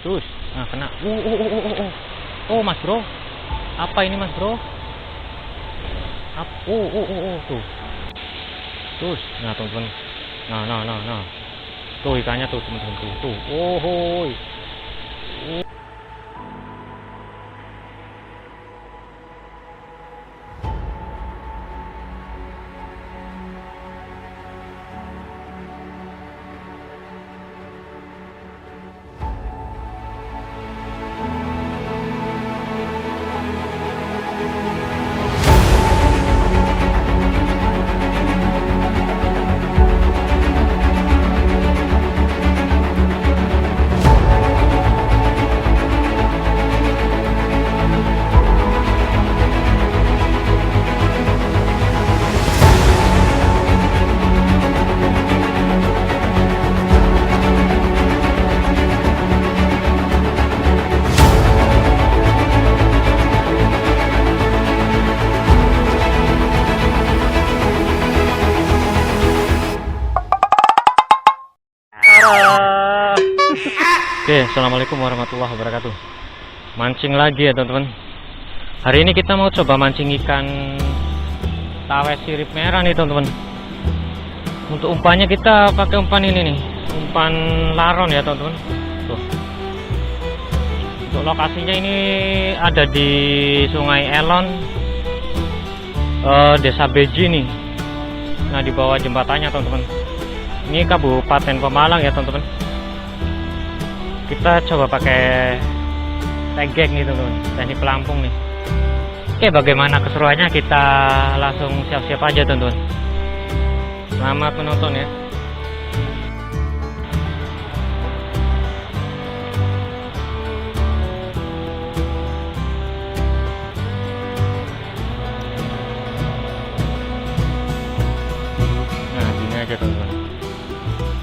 Cus. Nah, kena. Oh, Mas Bro. Apa ini, Mas Bro? Tuh. Cus. Nah, teman-teman. Nah. Tuh ikannya tuh, teman-teman tuh. Oh, hoi. Oke, assalamualaikum warahmatullahi wabarakatuh. Mancing lagi ya teman-teman. Hari ini kita mau coba mancing ikan tawes sirip merah nih teman-teman. Untuk umpannya kita pakai umpan ini nih, umpan laron ya teman-teman. Tuh. Untuk lokasinya ini ada di Sungai Elon, Desa Beji nih. Nah, di bawah jembatannya teman-teman. Ini Kabupaten Pemalang ya teman-teman. Kita coba pakai tegek nih teman-teman, teknik pelampung nih. Oke, bagaimana keseruannya kita langsung siap-siap aja teman-teman. Selamat menonton ya. Nah, gini aja teman-teman.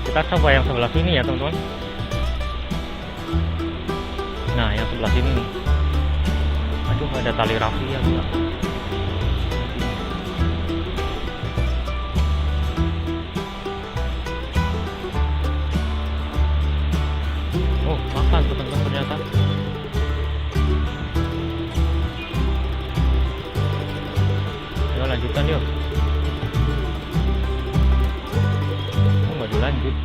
Kita coba yang sebelah sini ya teman-teman. Nah, yang sebelah sini nih. Aduh, ada tali rafia juga. Oh, makan teman-teman ternyata. Ayo lanjutkan yuk. Oh, nggak dilanjut.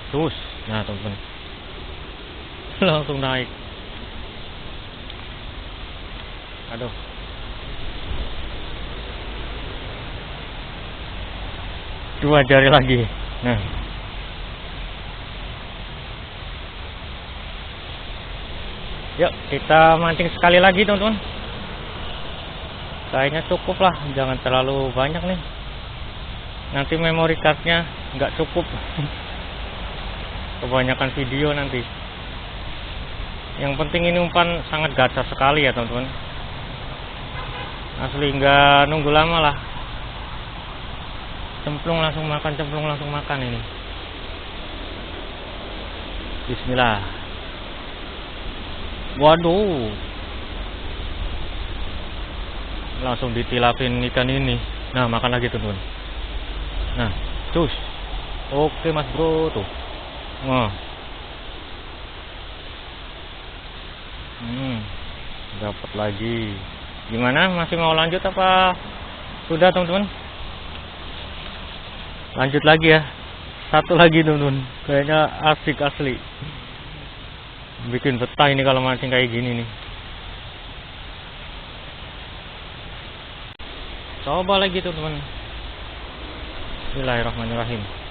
Terus, nah teman-teman, langsung naik. Aduh, dua jari lagi. Nah, yuk kita mancing sekali lagi teman-teman. Kayaknya cukup lah, jangan terlalu banyak nih. Nanti memory cardnya nggak cukup. Kebanyakan video nanti. Yang penting ini umpan sangat gacor sekali ya teman-teman. Asli nggak nunggu lama lah. Cemplung langsung makan ini. Bismillah. Waduh. Langsung ditilapin ikan ini. Nah, makan lagi teman-teman. Nah, cus. Oke Mas Bro tuh. Wah. Dapat lagi. Gimana? Masih mau lanjut apa sudah teman-teman? Lanjut lagi ya. Satu lagi teman-teman. Kayaknya asik asli. Bikin betah ini kalau mancing kayak gini nih. Coba lagi teman-teman. Bismillahirrahmanirrahim.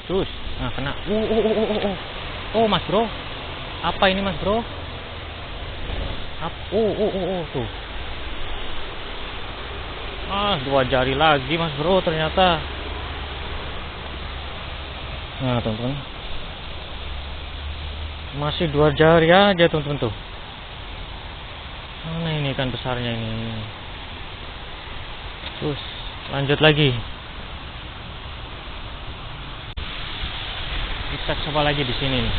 Terus, nah kena. Oh, Mas Bro. Apa ini, Mas Bro? Tuh. 2 jari lagi mas bro ternyata. Nah teman-teman, masih 2 jari aja teman-teman tuh. Mana ini ikan besarnya ini? Terus lanjut lagi. Kita coba lagi di sini nih.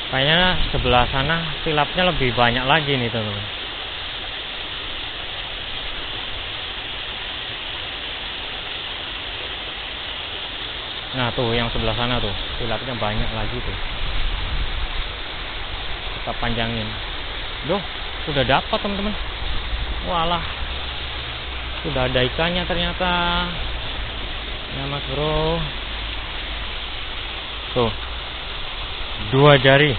Kayaknya sebelah sana tilapnya lebih banyak lagi nih teman-teman. Nah tuh yang sebelah sana tuh tilapnya banyak lagi tuh. Kita panjangin. Duh, sudah dapat teman-teman. Walah, sudah ada ikannya ternyata. Ya mas bro. Tuh, 2 jari.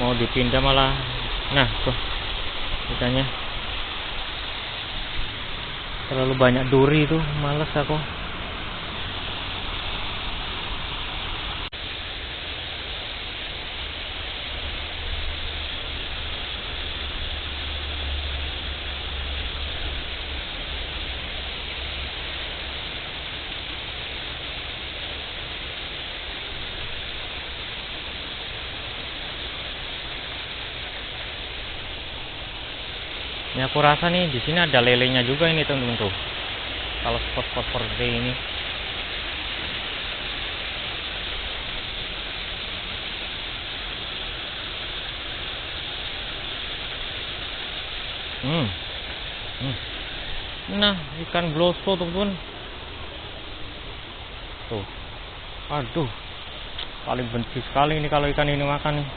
Mau dipindah malah. Nah tuh ikannya. Terlalu banyak duri tuh, males aku. Ini aku rasa nih di sini ada lelenya juga ini teman-teman tuh. Kalau spot-spot seperti ini. Nah, ikan bloso teman-teman. Tuh. Aduh. Paling benci sekali ini kalau ikan ini makan nih.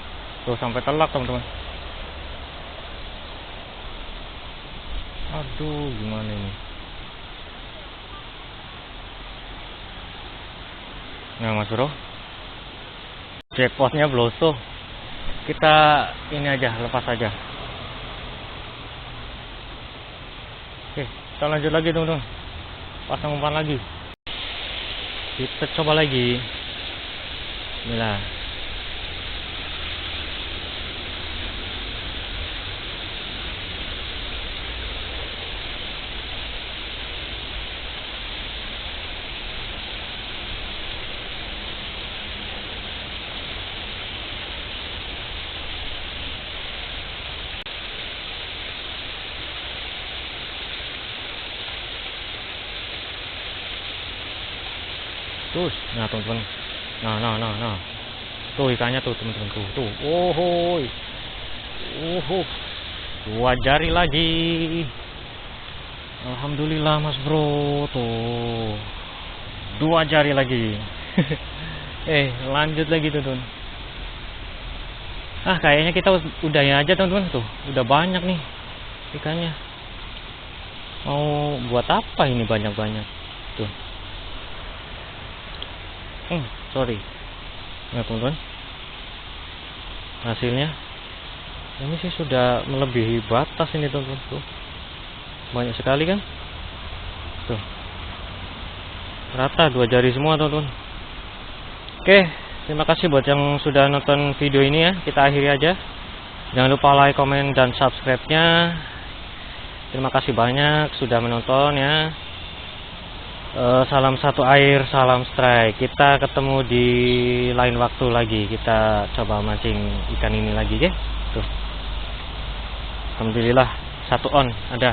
Tuh sampai telak teman-teman. Aduh, gimana ini? Nah, mas bro, jackpotnya bloso. Kita ini aja, lepas aja. Oke, kita lanjut lagi teman-teman. Pasang umpan lagi. Kita coba lagi. Bismillah. Terus, nah teman-teman, nah, tuh ikannya tuh teman-teman tuh, oh, 2 jari lagi, alhamdulillah mas bro, tuh 2 jari lagi, lanjut lagi teman-teman. Kayaknya kita udahin aja teman-teman tuh, udah banyak nih ikannya. Mau buat apa ini banyak-banyak tuh. Sorry. Nah teman-teman, hasilnya ini sih sudah melebihi batas ini teman-teman tuh. Banyak sekali kan tuh, rata 2 jari semua teman-teman. Oke, terima kasih buat yang sudah nonton video ini ya. Kita akhiri aja. Jangan lupa like, komen, dan subscribe-nya. Terima kasih banyak sudah menonton ya. Salam satu air, salam strike. Kita ketemu di lain waktu lagi. Kita coba mancing ikan ini lagi ya. Tuh. Alhamdulillah 1 on ada.